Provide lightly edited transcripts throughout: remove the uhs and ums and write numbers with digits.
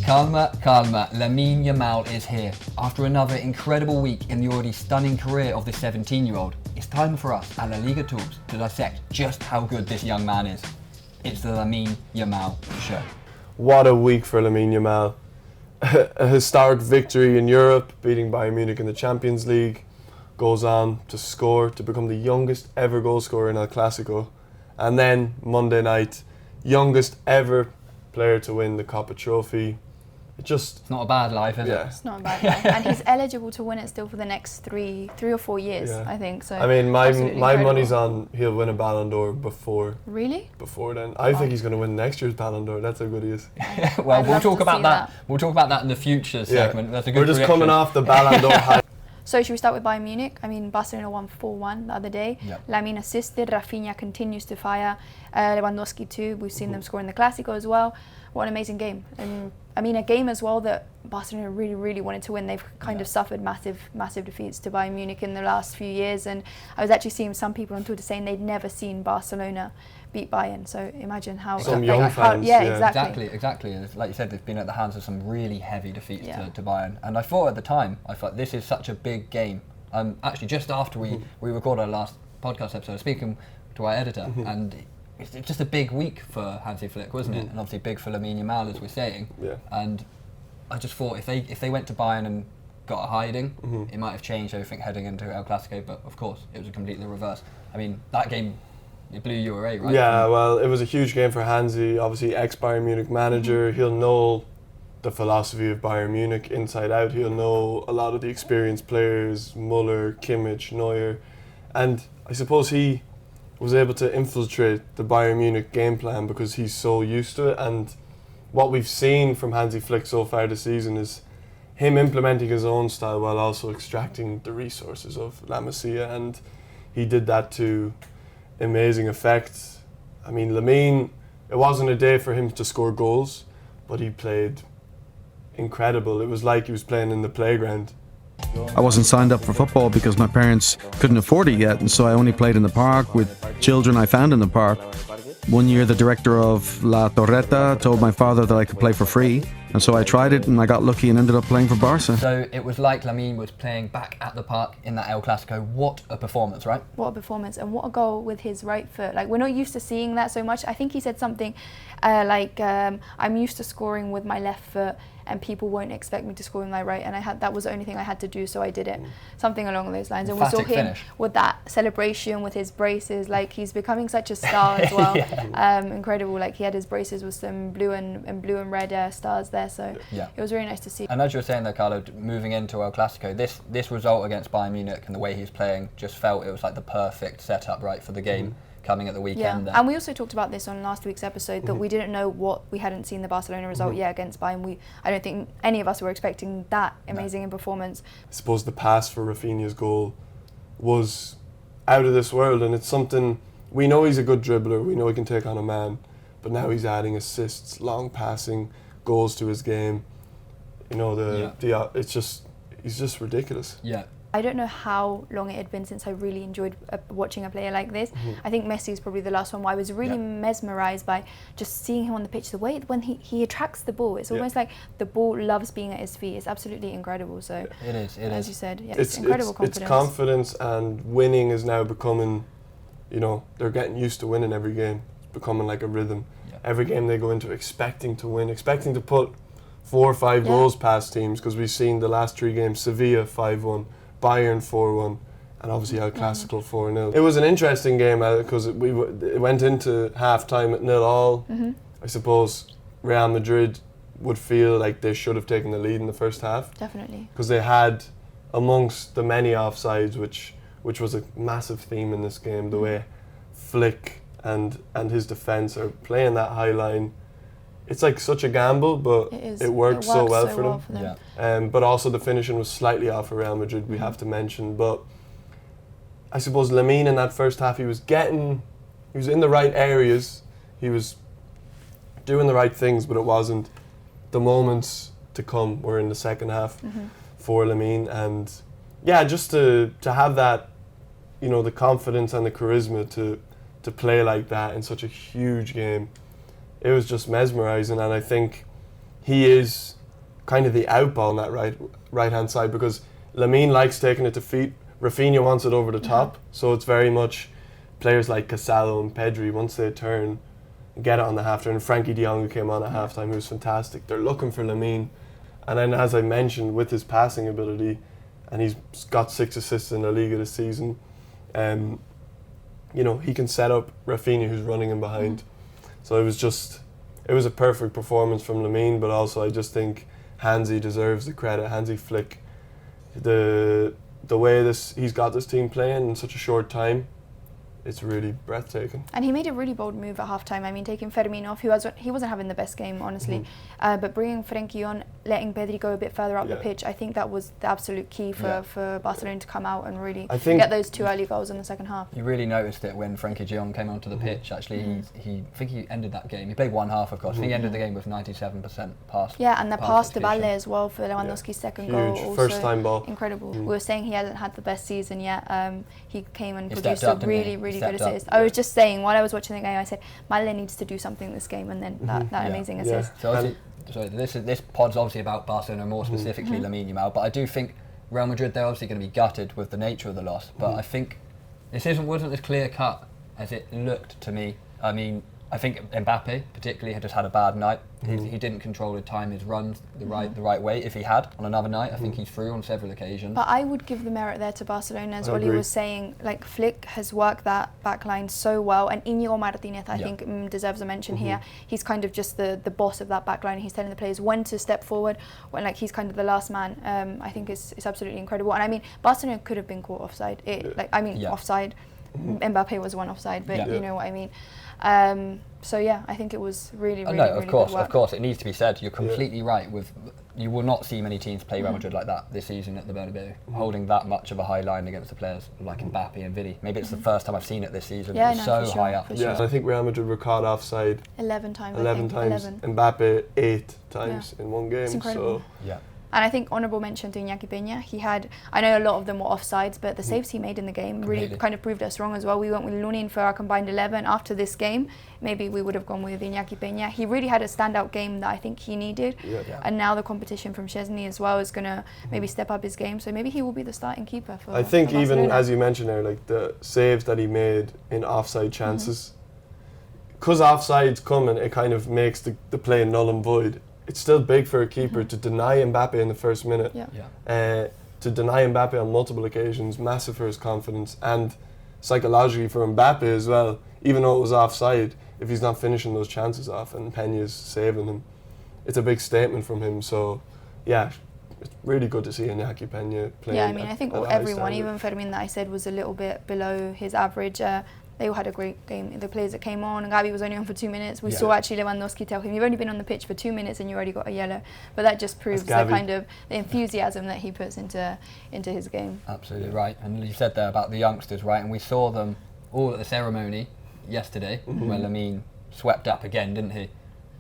Calma, calma, Lamine Yamal is here. After another incredible week in the already stunning career of the 17-year-old, it's time for us at La Liga Talks to dissect just how good this young man is. It's the Lamine Yamal Show. What a week for Lamine Yamal. A historic victory in Europe, beating Bayern Munich in the Champions League. Goes on to score, to become the youngest ever goal scorer in El Clásico. And then, Monday night, youngest ever player to win the Copa Trophy. It's not a bad life, is it? It's not a bad life. And he's eligible to win it still for the next three or 4 years, I think. So I mean, my incredible. money's on he'll win a Balón de Oro before. Really? Before then. I think he's going to win next year's Balón de Oro. That's how good he is. Well, we'll talk about that. We'll talk about that in the future segment. That's a good We're just prediction. coming off the Balón d'Or high. So should we start with Bayern Munich? I mean, Barcelona won 4-1 the other day. Yep. Lamine assisted, Rafinha continues to fire, Lewandowski too. We've seen them score in the Clásico as well. What an amazing game. And I mean, a game as well that Barcelona really, really wanted to win. They've kind of suffered massive defeats to Bayern Munich in the last few years. And I was actually seeing some people on Twitter saying they'd never seen Barcelona beat Bayern. So imagine how... Some young fans. Exactly. Exactly. It's like you said, they've been at the hands of some really heavy defeats to Bayern. And I thought at the time, this is such a big game. Actually, just after we recorded our last podcast episode, I was speaking to our editor, and it's just a big week for Hansi Flick, wasn't it? And obviously big for Lamine Yamal, as we're saying. Yeah. And I just thought if they went to Bayern and got a hiding, it might have changed everything heading into El Clásico. But of course, it was completely the reverse. I mean, that game, it blew you away, right? Yeah, well, it was a huge game for Hansi, obviously ex-Bayern Munich manager. He'll know the philosophy of Bayern Munich inside out. He'll know a lot of the experienced players, Müller, Kimmich, Neuer. And I suppose he was able to infiltrate the Bayern Munich game plan because he's so used to it. And what we've seen from Hansi Flick so far this season is him implementing his own style while also extracting the resources of La Masia. And he did that to amazing effect. I mean, Lamine, it wasn't a day for him to score goals, but he played incredible. It was like he was playing in the playground. I wasn't signed up for football because my parents couldn't afford it yet, and so I only played in the park with children I found in the park. One year the director of La Torreta told my father that I could play for free, and so I tried it and I got lucky and ended up playing for Barca. So it was like Lamine was playing back at the park in that El Clásico. What a performance, right? What a performance, and what a goal with his right foot. Like, we're not used to seeing that so much. I think he said something I'm used to scoring with my left foot and people won't expect me to score with my right, and that was the only thing I had to do, so I did it. Something along those lines. And we saw him finish with that celebration with his braces. Like, he's becoming such a star as well. Incredible. Like, he had his braces with some blue and red stars there, so it was really nice to see. And as you were saying there, Carlo, moving into El Clásico, this result against Bayern Munich and the way he's playing just felt it was like the perfect setup, right, for the game coming at the weekend. Yeah, and we also talked about this on last week's episode, that we didn't know we hadn't seen the Barcelona result yet against Bayern. I don't think any of us were expecting that amazing a performance. I suppose the pass for Rafinha's goal was out of this world, and it's something, we know he's a good dribbler, we know he can take on a man, but now he's adding assists, long passing, goals to his game. You know, it's just, he's just ridiculous. Yeah. I don't know how long it had been since I really enjoyed watching a player like this. I think Messi is probably the last one where I was really mesmerised by just seeing him on the pitch. The way when he attracts the ball, it's almost like the ball loves being at his feet. It's absolutely incredible. So it is. As you said, it's incredible confidence. It's confidence, and winning is now becoming, they're getting used to winning every game. It's becoming like a rhythm. Yeah. Every game they go into expecting to win, expecting to put 4 or 5 goals past teams, because we've seen the last 3 games, Sevilla 5-1. Bayern 4-1, and obviously El Clásico 4-0. It was an interesting game because it went into half-time at 0-0. I suppose Real Madrid would feel like they should have taken the lead in the first half. Definitely. Because they had, amongst the many offsides, which was a massive theme in this game, the way Flick and his defence are playing that high line. It's like such a gamble, but it worked so well for them. Yeah. But also the finishing was slightly off for Real Madrid, we have to mention. But I suppose Lamine in that first half, he was in the right areas, he was doing the right things, but it wasn't. The moments to come were in the second half for Lamine. And yeah, just to have that, the confidence and the charisma to play like that in such a huge game. It was just mesmerising, and I think he is kind of the outball on that right hand side, because Lamine likes taking it to feet. Rafinha wants it over the top, so it's very much players like Casado and Pedri, once they turn, get it on the half turn. Frankie de Jong, who came on at halftime, who was fantastic. They're looking for Lamine, and then as I mentioned, with his passing ability, and he's got 6 assists in La Liga this season. You know, he can set up Rafinha, who's running in behind. So it was a perfect performance from Lamine, but also I just think Hansi deserves the credit. Hansi Flick, the way he's got this team playing in such a short time, it's really breathtaking. And he made a really bold move at halftime. I mean, taking Fermin off, he wasn't having the best game, honestly. But bringing Frenkie on, letting Pedri go a bit further up the pitch, I think that was the absolute key for Barcelona to come out and really get those 2 early goals in the second half. You really noticed it when Frenkie de Jong came onto the pitch. Actually, I think he ended that game. He played one half, of course. I think he ended the game with 97% pass. Yeah, and the pass to Darle as well for Lewandowski's second goal. Huge, first time ball. Incredible. We were saying he hasn't had the best season yet. He came and He produced a really good assist. I was just saying, while I was watching the game, I said, Malle needs to do something this game, and then that amazing assist. So this pod's obviously about Barcelona, more specifically Lamine Yamal, but I do think Real Madrid, they're obviously going to be gutted with the nature of the loss, but I think this wasn't as clear cut as it looked to me. I mean, I think Mbappe particularly had just had a bad night. He didn't control his time, his runs the right way. If he had on another night, I think he's through on several occasions. But I would give the merit there to Barcelona, as Oli was saying. Like, Flick has worked that back line so well, and Íñigo Martínez, I think, deserves a mention here. He's kind of just the boss of that back line. He's telling the players when to step forward, when he's kind of the last man. I think it's absolutely incredible. And I mean, Barcelona could have been caught offside. Offside. Mbappe was one offside, but you know what I mean. So yeah, I think it was really good work. Of course, it needs to be said. You're completely right. You will not see many teams play Real Madrid like that this season at the Bernabeu, holding that much of a high line against the players like Mbappe and Vidi. Maybe it's the first time I've seen it this season. Yeah, it's so high up. Yeah, I think Real Madrid were caught offside 11 times. 11 times. Mbappe 8 times in one game. It's incredible. So yeah. And I think honourable mention to Iñaki Peña. He had, I know a lot of them were offsides, but the saves he made in the game really kind of proved us wrong as well. We went with Lunin for our combined 11 after this game. Maybe we would have gone with Iñaki Peña. He really had a standout game that I think he needed. And now the competition from Szczesny as well is going to maybe step up his game. So maybe he will be the starting keeper for I think for even, as you mentioned there, like the saves that he made in offside chances, because offsides come and it kind of makes the play null and void. It's still big for a keeper to deny Mbappe in the first minute. To deny Mbappe on multiple occasions, massive for his confidence, and psychologically for Mbappe as well. Even though it was offside, if he's not finishing those chances off and Peña's saving them, it's a big statement from him. So, yeah, it's really good to see Iñaki Peña playing. Yeah, I mean, I think everyone, even Fermin that I said was a little bit below his average. They all had a great game. The players that came on, Gavi was only on for 2 minutes. We saw actually Lewandowski tell him, "You've only been on the pitch for 2 minutes and you already got a yellow." But that just proves the kind of the enthusiasm that he puts into his game. Absolutely right. And you said there about the youngsters, right? And we saw them all at the ceremony yesterday, where Lamine swept up again, didn't he?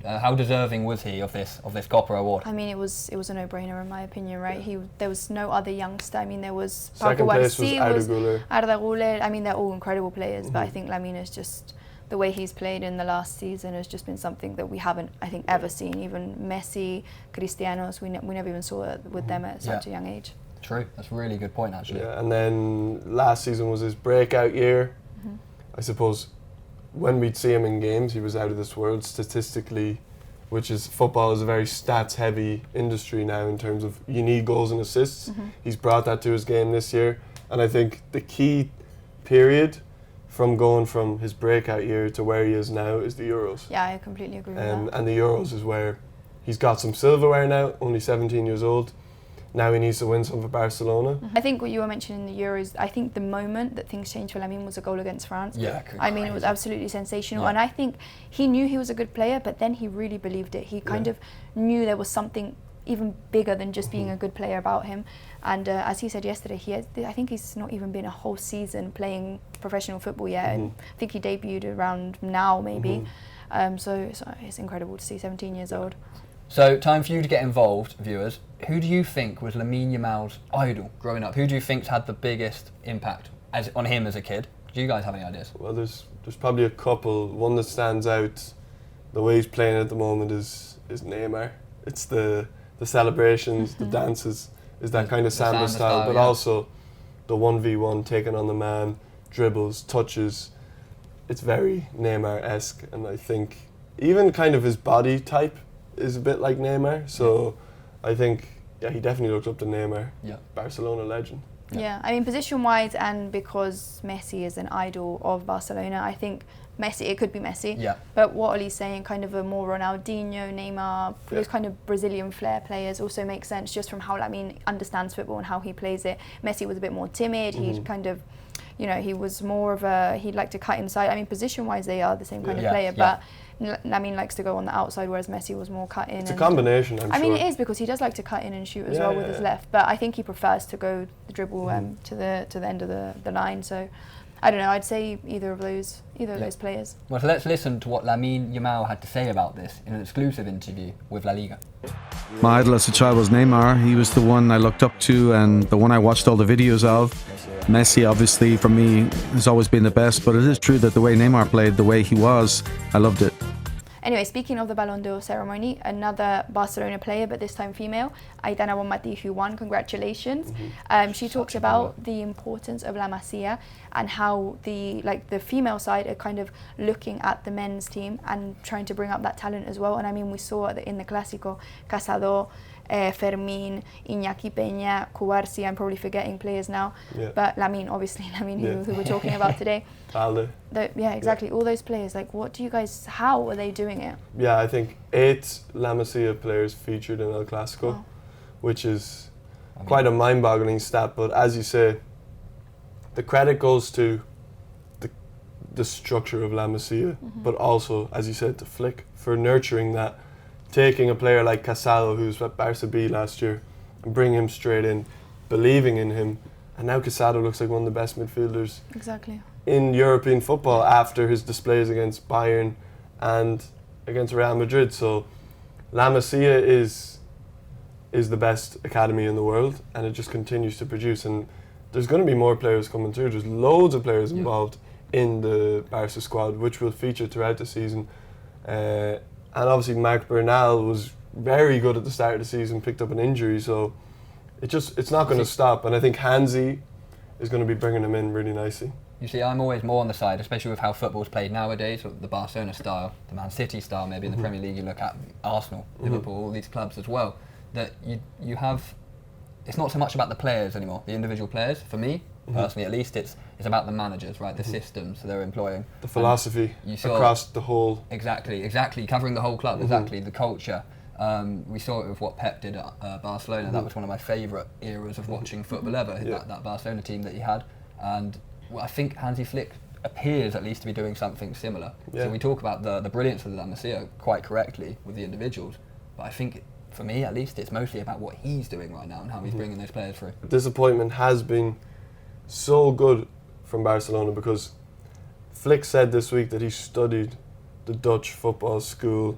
How deserving was he of this Copper Award? I mean, it was a no-brainer in my opinion, right? There was no other youngster. I mean, there was second place was Arda Güler. I mean, they're all incredible players, but I think Lamine is just, the way he's played in the last season has just been something that we haven't, I think, ever seen. Even Messi, Cristianos, we never even saw it with them at such a young age. True, that's a really good point actually. Yeah, and then last season was his breakout year. I suppose when we'd see him in games, he was out of this world statistically, which is, football is a very stats-heavy industry now in terms of you need goals and assists. He's brought that to his game this year, and I think the key period from going from his breakout year to where he is now is the Euros. Yeah, I completely agree with that. And the Euros is where he's got some silverware now, only 17 years old. Now he needs to win some for Barcelona. I think what you were mentioning in the Euros, I think the moment that things changed for Lamine was a goal against France. Yeah, I mean, it was absolutely sensational. And I think he knew he was a good player, but then he really believed it. He kind of knew there was something even bigger than just being a good player about him. And as he said yesterday, I think he's not even been a whole season playing professional football yet. I think he debuted around now, maybe. So it's incredible to see 17 years old. So, time for you to get involved, viewers. Who do you think was Lamine Yamal's idol growing up? Who do you think's had the biggest impact on him as a kid? Do you guys have any ideas? Well, there's probably a couple. One that stands out, the way he's playing at the moment is Neymar. It's the the celebrations, the dances, is that kind of samba style, but yeah. also the 1v1 taking on the man, dribbles, touches. It's very Neymar-esque, and I think even kind of his body type is a bit like Neymar, so I think, yeah, he definitely looked up to Neymar, Barcelona legend. Yeah, I mean, position-wise, and because Messi is an idol of Barcelona, I think Messi, it could be Messi. Yeah. But what Oli's saying, kind of a more Ronaldinho, Neymar, those kind of Brazilian flair players also make sense just from how Lamine understands football and how he plays it. Messi was a bit more timid. He kind of, you know, he was more of a, he'd like to cut inside. I mean, position-wise, they are the same kind of player, but Lamine likes to go on the outside, whereas Messi was more cut in. It's a combination, I'm sure. I mean, it is, because he does like to cut in and shoot as well with his left, but I think he prefers to go the dribble to the end of the line. So I don't know, I'd say either of those players. Well, so let's listen to what Lamine Yamal had to say about this in an exclusive interview with La Liga. My idol as a child was Neymar. He was the one I looked up to and the one I watched all the videos of. Messi, obviously, for me, has always been the best, but it is true that the way Neymar played, the way he was, I loved it. Anyway, speaking of the Balón de Oro ceremony, another Barcelona player, but this time female, Aitana Bonmatí, who won. Congratulations. She talks about the importance of La Masia and how the female side are kind of looking at the men's team and trying to bring up that talent as well. And I mean, we saw in the Clásico, Casado, Fermín, Iñaki Peña, Cubarsi, I'm probably forgetting players now, but Lamine, obviously, who we're talking about today. Balde. Yeah, exactly, all those players, like, how are they doing it? Yeah, I think 8 La Masia players featured in El Clásico, which is quite a mind-boggling stat, but as you say, the credit goes to the structure of La Masia, but also, as you said, to Flick for nurturing that, taking a player like Casado, who's at Barca B last year, and bring him straight in, believing in him, and now Casado looks like one of the best midfielders in European football after his displays against Bayern and against Real Madrid. So La Masia is the best academy in the world, and it just continues to produce, and there's going to be more players coming through. There's loads of players involved in the Barca squad, which will feature throughout the season. And obviously Marc Bernal was very good at the start of the season, picked up an injury, so it's not going to stop. And I think Hansi is going to be bringing him in really nicely. You see, I'm always more on the side, especially with how football's played nowadays, the Barcelona style, the Man City style, maybe in the Premier League. You look at Arsenal, Liverpool, all these clubs as well. That you have, it's not so much about the players anymore, the individual players. For me, personally, at least, it's about the managers, right? The systems they're employing, the philosophy across the whole. Exactly, covering the whole club. Exactly, the culture. We saw it with what Pep did at Barcelona. That was one of my favourite eras of watching football ever. That Barcelona team that he had, and I think Hansi Flick appears at least to be doing something similar. So we talk about the brilliance of La Masia quite correctly with the individuals, but I think, for me at least, it's mostly about what he's doing right now and how he's bringing those players through. Disappointment has been so good from Barcelona, because Flick said this week that he studied the Dutch football school,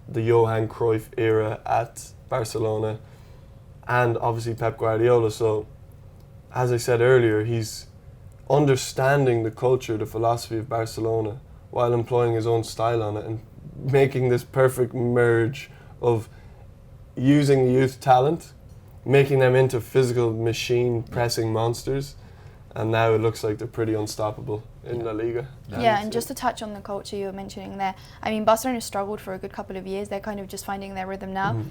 the Johan Cruyff era at Barcelona, and obviously Pep Guardiola. So, as I said earlier, he's understanding the culture, the philosophy of Barcelona, while employing his own style on it and making this perfect merge of using youth talent, making them into physical machine pressing monsters, and now it looks like they're pretty unstoppable in La Liga. Yeah, and just to touch on the culture you were mentioning there, I mean, Barcelona struggled for a good couple of years. They're kind of just finding their rhythm now.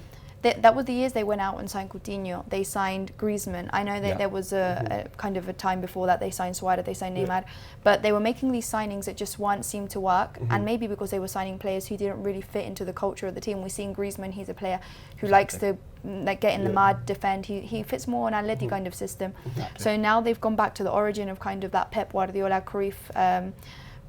That was the years they went out and signed Coutinho. They signed Griezmann. I know that there was a kind of a time before that they signed Suarez, they signed Neymar, but they were making these signings that just weren't seem to work, and maybe because they were signing players who didn't really fit into the culture of the team. We're seeing Griezmann, he's a player who likes to get in the mud, defend. He fits more an Atleti kind of system. So now they've gone back to the origin of kind of that Pep Guardiola, Cruyff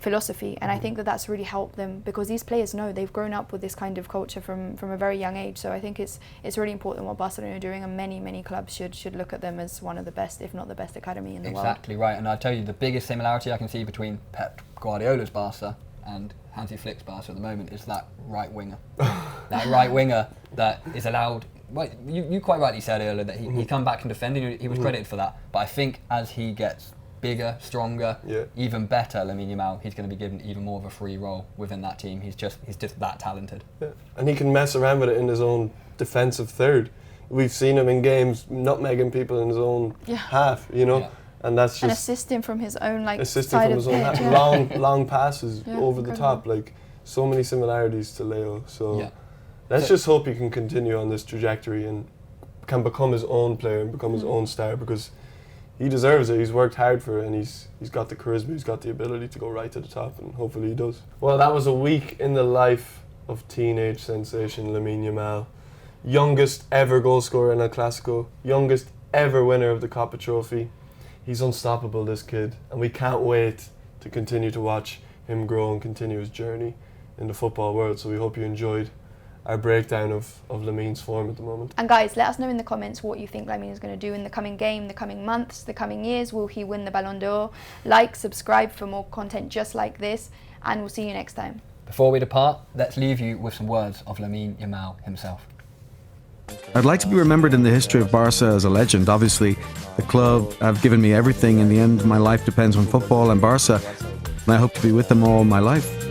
philosophy, and I think that's really helped them, because these players know they've grown up with this kind of culture from a very young age. So I think it's really important what Barcelona are doing, and many clubs should look at them as one of the best, if not the best academy in the world. Exactly right, and I'll tell you the biggest similarity I can see between Pep Guardiola's Barca and Hansi Flick's Barca at the moment is that right winger. That right winger that is allowed. Well, you quite rightly said earlier that he come back and defend, and he was credited for that. But I think as he gets bigger, stronger, even better, Lamine Yamal, he's going to be given even more of a free role within that team. He's just that talented. And he can mess around with it in his own defensive third. we've seen him in games nutmegging people in his own half, you know. Yeah. And that's just and assisting from his own assisting side from of his the own pitch, half. long passes over the incredible. top, like so many similarities to Leo. So Yeah. let's just hope he can continue on this trajectory and can become his own player and become his own star, because he deserves it. He's worked hard for it, and he's got the charisma, he's got the ability to go right to the top, and hopefully he does. Well, that was a week in the life of teenage sensation Lamine Yamal. Youngest ever goal scorer in El Clásico, youngest ever winner of the Copa Trophy. He's unstoppable, this kid, and we can't wait to continue to watch him grow and continue his journey in the football world. So we hope you enjoyed our breakdown of Lamine's form at the moment. And guys, let us know in the comments what you think Lamine is going to do in the coming game, the coming months, the coming years. Will he win the Balón de Oro? Like, subscribe for more content just like this, and we'll see you next time. Before we depart, let's leave you with some words of Lamine Yamal himself. I'd like to be remembered in the history of Barca as a legend. Obviously, the club have given me everything. In the end, my life depends on football and Barca, and I hope to be with them all my life.